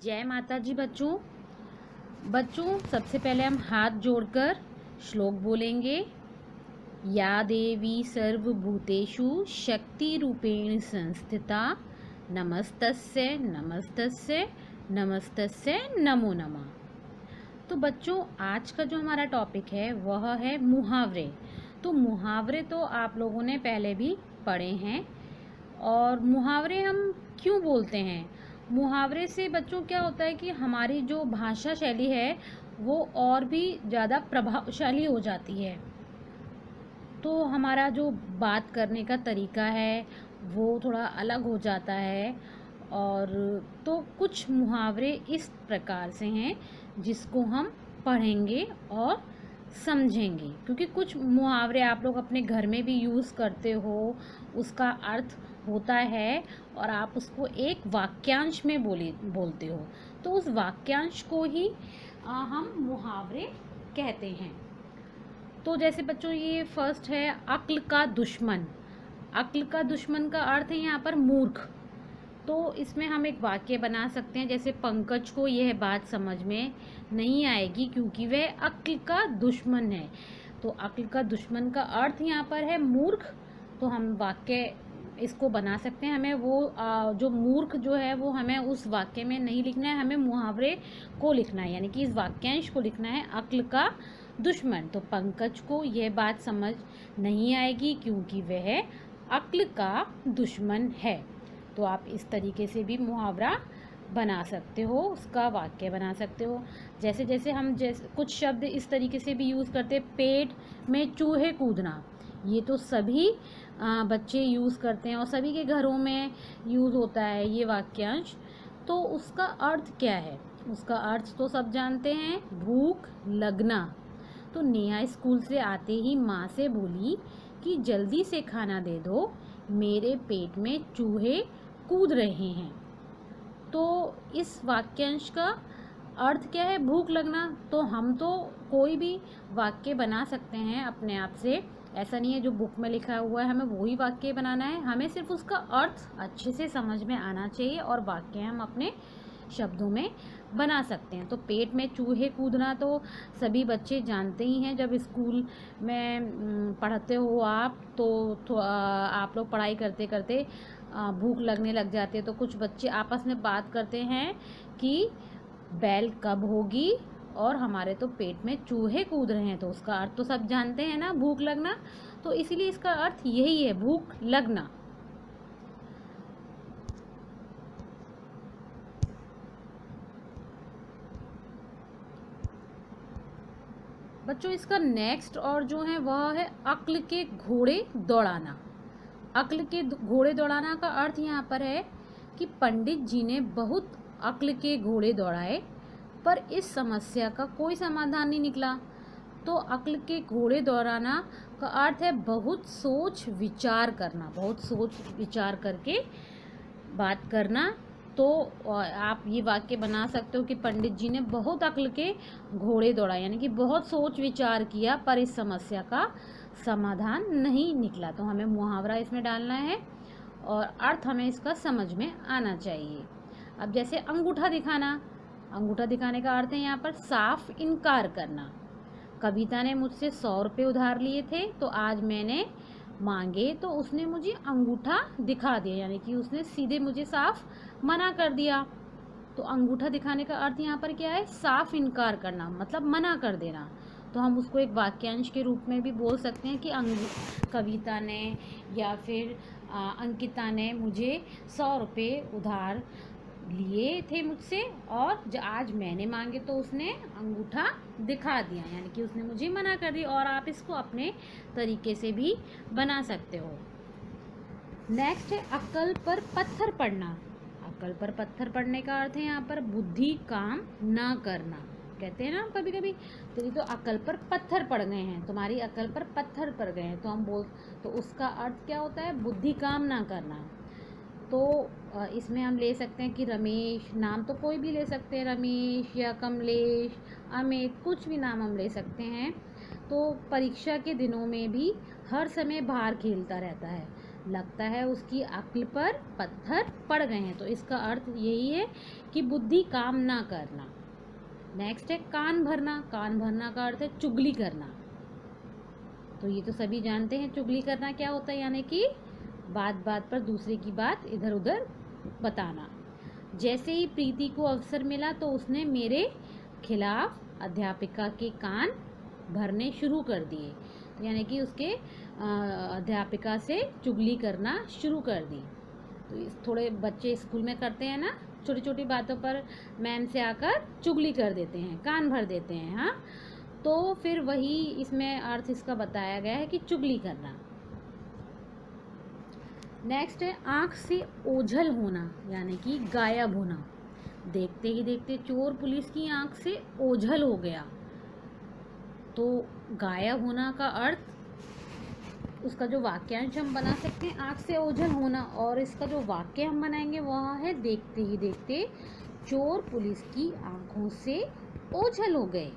जय माता जी बच्चों। सबसे पहले हम हाथ जोड़कर श्लोक बोलेंगे। या देवी सर्वभूतेषु शक्ति रूपेण संस्थिता नमस्तस्यै नमस्तस्यै नमस्तस्यै नमो नमः। तो बच्चों, आज का जो हमारा टॉपिक है वह है मुहावरे। तो मुहावरे तो आप लोगों ने पहले भी पढ़े हैं। और मुहावरे हम क्यों बोलते हैं? मुहावरे से बच्चों क्या होता है कि हमारी जो भाषा शैली है वो और भी ज़्यादा प्रभावशाली हो जाती है। तो हमारा जो बात करने का तरीका है वो थोड़ा अलग हो जाता है। और तो कुछ मुहावरे इस प्रकार से हैं जिसको हम पढ़ेंगे और समझेंगे, क्योंकि कुछ मुहावरे आप लोग अपने घर में भी यूज़ करते हो, उसका अर्थ होता है और आप उसको एक वाक्यांश में बोलते हो, तो उस वाक्यांश को ही हम मुहावरे कहते हैं। तो जैसे बच्चों, ये फर्स्ट है अक्ल का दुश्मन। अक्ल का दुश्मन का अर्थ है यहाँ पर मूर्ख। तो इसमें हम एक वाक्य बना सकते हैं, जैसे पंकज को यह बात समझ में नहीं आएगी क्योंकि वह अक्ल का दुश्मन है। तो अक्ल का दुश्मन का अर्थ यहाँ पर है मूर्ख। तो हम वाक्य इसको बना सकते हैं। हमें वो जो मूर्ख जो है वो हमें उस वाक्य में नहीं लिखना है, हमें मुहावरे को लिखना है, यानी कि इस वाक्यांश को लिखना है अक्ल का दुश्मन। तो पंकज को यह बात समझ नहीं आएगी क्योंकि वह अक्ल का दुश्मन है। तो आप इस तरीके से भी मुहावरा बना सकते हो, उसका वाक्य बना सकते हो। जैसे हम कुछ शब्द इस तरीके से भी यूज़ करते हैं, पेट में चूहे कूदना। ये तो सभी बच्चे यूज़ करते हैं और सभी के घरों में यूज़ होता है ये वाक्यांश। तो उसका अर्थ क्या है? उसका अर्थ तो सब जानते हैं, भूख लगना। तो नेहा स्कूल से आते ही माँ से बोली कि जल्दी से खाना दे दो, मेरे पेट में चूहे कूद रहे हैं। तो इस वाक्यांश का अर्थ क्या है? भूख लगना। तो हम तो कोई भी वाक्य बना सकते हैं अपने आप से, ऐसा नहीं है जो बुक में लिखा हुआ है हमें वही वाक्य बनाना है। हमें सिर्फ उसका अर्थ अच्छे से समझ में आना चाहिए और वाक्य हम अपने शब्दों में बना सकते हैं। तो पेट में चूहे कूदना तो सभी बच्चे जानते ही हैं। जब स्कूल में पढ़ते हो आप तो आप लोग पढ़ाई करते करते भूख लगने लग जाती है, तो कुछ बच्चे आपस में बात करते हैं कि बैल कब होगी और हमारे तो पेट में चूहे कूद रहे हैं। तो उसका अर्थ तो सब जानते हैं ना, भूख लगना। तो इसीलिए इसका अर्थ यही है, भूख लगना। बच्चों, इसका नेक्स्ट और जो है वह है अक्ल के घोड़े दौड़ाना। अक्ल के घोड़े दौड़ाना का अर्थ यहाँ पर है कि पंडित जी ने बहुत अक्ल के घोड़े दौड़ाए पर इस समस्या का कोई समाधान नहीं निकला। तो अक्ल के घोड़े दौड़ाना का अर्थ है बहुत सोच विचार करना, बहुत सोच विचार करके बात करना। तो आप ये वाक्य बना सकते हो कि पंडित जी ने बहुत अक्ल के घोड़े दौड़ाए, यानी कि बहुत सोच विचार किया पर इस समस्या का समाधान नहीं निकला। तो हमें मुहावरा इसमें डालना है और अर्थ हमें इसका समझ में आना चाहिए। अब जैसे अंगूठा दिखाना। अंगूठा दिखाने का अर्थ है यहाँ पर साफ इनकार करना। कविता ने मुझसे 100 रुपये उधार लिए थे, तो आज मैंने मांगे तो उसने मुझे अंगूठा दिखा दिया, यानी कि उसने सीधे मुझे साफ मना कर दिया। तो अंगूठा दिखाने का अर्थ यहाँ पर क्या है? साफ इनकार करना, मतलब मना कर देना। तो हम उसको एक वाक्यांश के रूप में भी बोल सकते हैं कि कविता ने या फिर अंकिता ने मुझे 100 रुपये उधार लिए थे मुझसे और आज मैंने मांगे तो उसने अंगूठा दिखा दिया, यानी कि उसने मुझे मना कर दिया। और आप इसको अपने तरीके से भी बना सकते हो। नेक्स्ट है अक्ल पर पत्थर पड़ना। अक्ल पर पत्थर पड़ने का अर्थ है यहाँ पर बुद्धि काम ना करना। कहते हैं ना कभी कभी, तेरी तो अक्ल पर पत्थर पड़ गए हैं, तुम्हारी अक्ल पर पत्थर पड़ गए हैं। तो उसका अर्थ क्या होता है? बुद्धि काम ना करना। तो इसमें हम ले सकते हैं कि रमेश, नाम तो कोई भी ले सकते हैं, रमेश या कमलेश, अमित, कुछ भी नाम हम ले सकते हैं। तो परीक्षा के दिनों में भी हर समय बाहर खेलता रहता है। लगता है उसकी अक्ल पर पत्थर पड़ गए हैं। तो इसका अर्थ यही है कि बुद्धि काम ना करना। नेक्स्ट है कान भरना। कान भरना का अर्थ है चुगली करना। तो ये तो सभी जानते हैं चुगली करना क्या होता है, यानी कि बात बात पर दूसरे की बात इधर उधर बताना। जैसे ही प्रीति को अवसर मिला तो उसने मेरे खिलाफ अध्यापिका के कान भरने शुरू कर दिए। तो यानी कि उसके अध्यापिका से चुगली करना शुरू कर दी। तो इस थोड़े बच्चे स्कूल में करते हैं ना, छोटी छोटी बातों पर मैम से आकर चुगली कर देते हैं, कान भर देते हैं। हाँ, तो फिर वही इसमें अर्थ इसका बताया गया है कि चुगली करना। नेक्स्ट है आँख से ओझल होना, यानी कि गायब होना। देखते ही देखते चोर पुलिस की आँख से ओझल हो गया। तो गायब होना का अर्थ उसका जो वाक्यांश हम बना सकते हैं आँख से ओझल होना, और इसका जो वाक्य हम बनाएंगे वह है देखते ही देखते चोर पुलिस की आँखों से ओझल हो गए।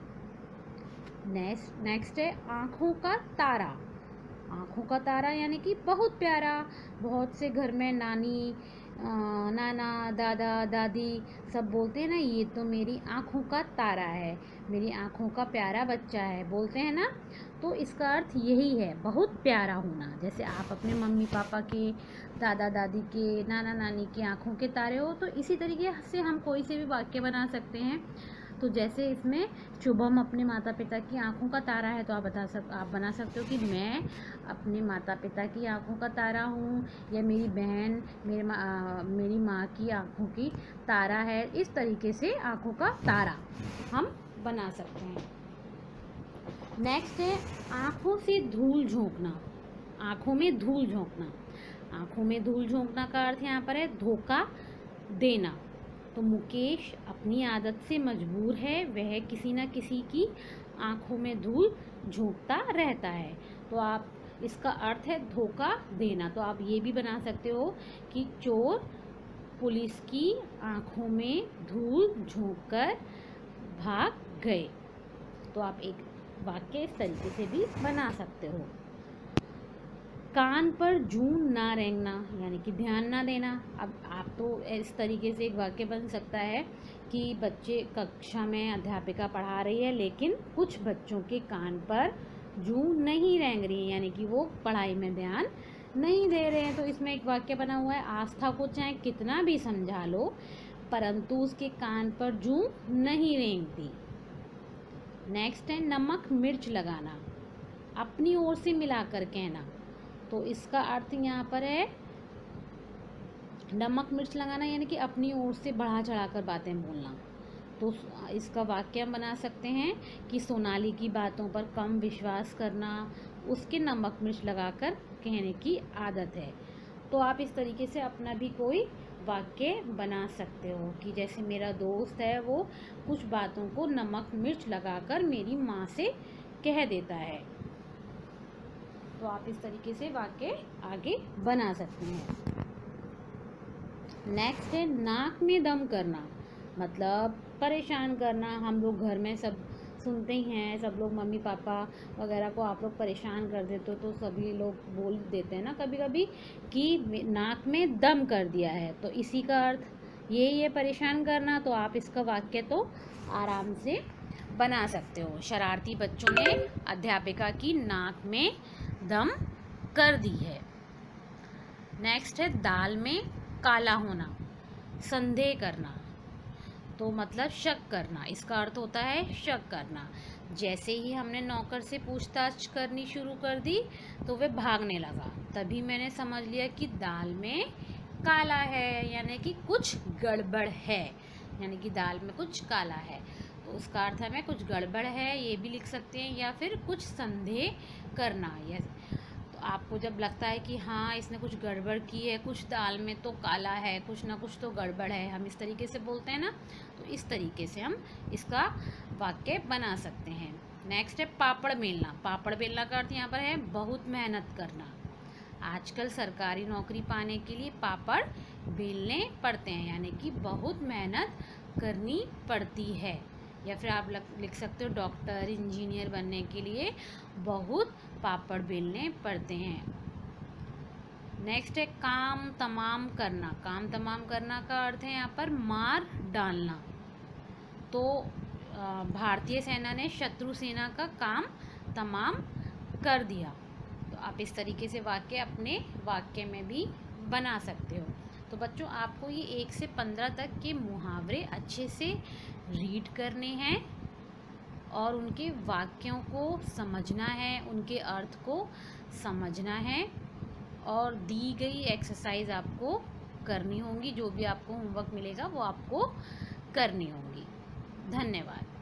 नेक्स्ट है आँखों का तारा। आँखों का तारा यानी कि बहुत प्यारा। बहुत से घर में नानी नाना दादा दादी सब बोलते हैं ना, ये तो मेरी आँखों का तारा है, मेरी आँखों का प्यारा बच्चा है, बोलते हैं ना। तो इसका अर्थ यही है, बहुत प्यारा होना। जैसे आप अपने मम्मी पापा के, दादा दादी के, नाना नानी के आँखों के तारे हो, तो इसी तरीके से हम कोई से भी वाक्य बना सकते हैं। तो जैसे इसमें शुभम अपने माता पिता की आंखों का तारा है, तो आप बना सकते हो कि मैं अपने माता पिता की आंखों का तारा हूँ, या मेरी बहन मेरी माँ की आंखों की तारा है। इस तरीके से आंखों का तारा हम बना सकते हैं। नेक्स्ट है आंखों से धूल झोंकना। आंखों में धूल झोंकना। आंखों में धूल झोंकना का अर्थ यहाँ पर है धोखा देना। तो मुकेश अपनी आदत से मजबूर है, वह किसी न किसी की आंखों में धूल झोंकता रहता है। तो आप इसका अर्थ है धोखा देना। तो आप ये भी बना सकते हो कि चोर पुलिस की आंखों में धूल झोंककर भाग गए। तो आप एक वाक्य इस तरीके से भी बना सकते हो। कान पर जूं ना रेंगना, यानी कि ध्यान ना देना। अब आप तो इस तरीके से एक वाक्य बन सकता है कि बच्चे कक्षा में अध्यापिका पढ़ा रही है, लेकिन कुछ बच्चों के कान पर जूं नहीं रेंग रही है, यानी कि वो पढ़ाई में ध्यान नहीं दे रहे हैं। तो इसमें एक वाक्य बना हुआ है, आस्था को चाहे कितना भी समझा लो परंतु उसके कान पर जूं नहीं रेंगती। नेक्स्ट है नमक मिर्च लगाना, अपनी ओर से मिलाकर कहना। तो इसका अर्थ यहाँ पर है नमक मिर्च लगाना, यानी कि अपनी ओर से बढ़ा चढ़ाकर बातें बोलना। तो इसका वाक्य हम बना सकते हैं कि सोनाली की बातों पर कम विश्वास करना, उसके नमक मिर्च लगाकर कहने की आदत है। तो आप इस तरीके से अपना भी कोई वाक्य बना सकते हो कि जैसे मेरा दोस्त है वो कुछ बातों को नमक मिर्च लगाकर मेरी माँ से कह देता है। तो आप इस तरीके से वाक्य आगे बना सकते हैं। नेक्स्ट है नाक में दम करना, मतलब परेशान करना। हम लोग घर में सब सुनते ही हैं, सब लोग मम्मी पापा वगैरह को आप लोग परेशान कर देते हो, तो सभी लोग बोल देते हैं ना कभी कभी कि नाक में दम कर दिया है। तो इसी का अर्थ यही है परेशान करना। तो आप इसका वाक्य तो आराम से बना सकते हो। शरारती बच्चों ने अध्यापिका की नाक में दम कर दी है। नेक्स्ट है दाल में काला होना, संदेह करना। तो मतलब शक करना, इसका अर्थ होता है शक करना। जैसे ही हमने नौकर से पूछताछ करनी शुरू कर दी तो वह भागने लगा, तभी मैंने समझ लिया कि दाल में काला है, यानी कि कुछ गड़बड़ है, यानी कि दाल में कुछ काला है। तो उसका अर्थ हमें कुछ गड़बड़ है ये भी लिख सकते हैं, या फिर कुछ संदेह करना। या तो आपको जब लगता है कि हाँ इसने कुछ गड़बड़ की है, कुछ दाल में तो काला है, कुछ ना कुछ तो गड़बड़ है, हम इस तरीके से बोलते हैं ना, तो इस तरीके से हम इसका वाक्य बना सकते हैं। नेक्स्ट है पापड़ बेलना। पापड़ बेलना का अर्थ यहाँ पर है बहुत मेहनत करना। आजकल सरकारी नौकरी पाने के लिए पापड़ बेलने पड़ते हैं, यानी कि बहुत मेहनत करनी पड़ती है। या फिर आप लिख सकते हो डॉक्टर इंजीनियर बनने के लिए बहुत पापड़ बेलने पड़ते हैं। नेक्स्ट है काम तमाम करना। काम तमाम करना का अर्थ है यहाँ पर मार डालना। तो भारतीय सेना ने शत्रु सेना का काम तमाम कर दिया। तो आप इस तरीके से वाक्य अपने वाक्य में भी बना सकते हो। तो बच्चों आपको ये 1 से 15 तक के मुहावरे अच्छे से रीड करने हैं और उनके वाक्यों को समझना है, उनके अर्थ को समझना है और दी गई एक्सरसाइज आपको करनी होंगी। जो भी आपको होमवर्क मिलेगा वो आपको करनी होंगी। धन्यवाद।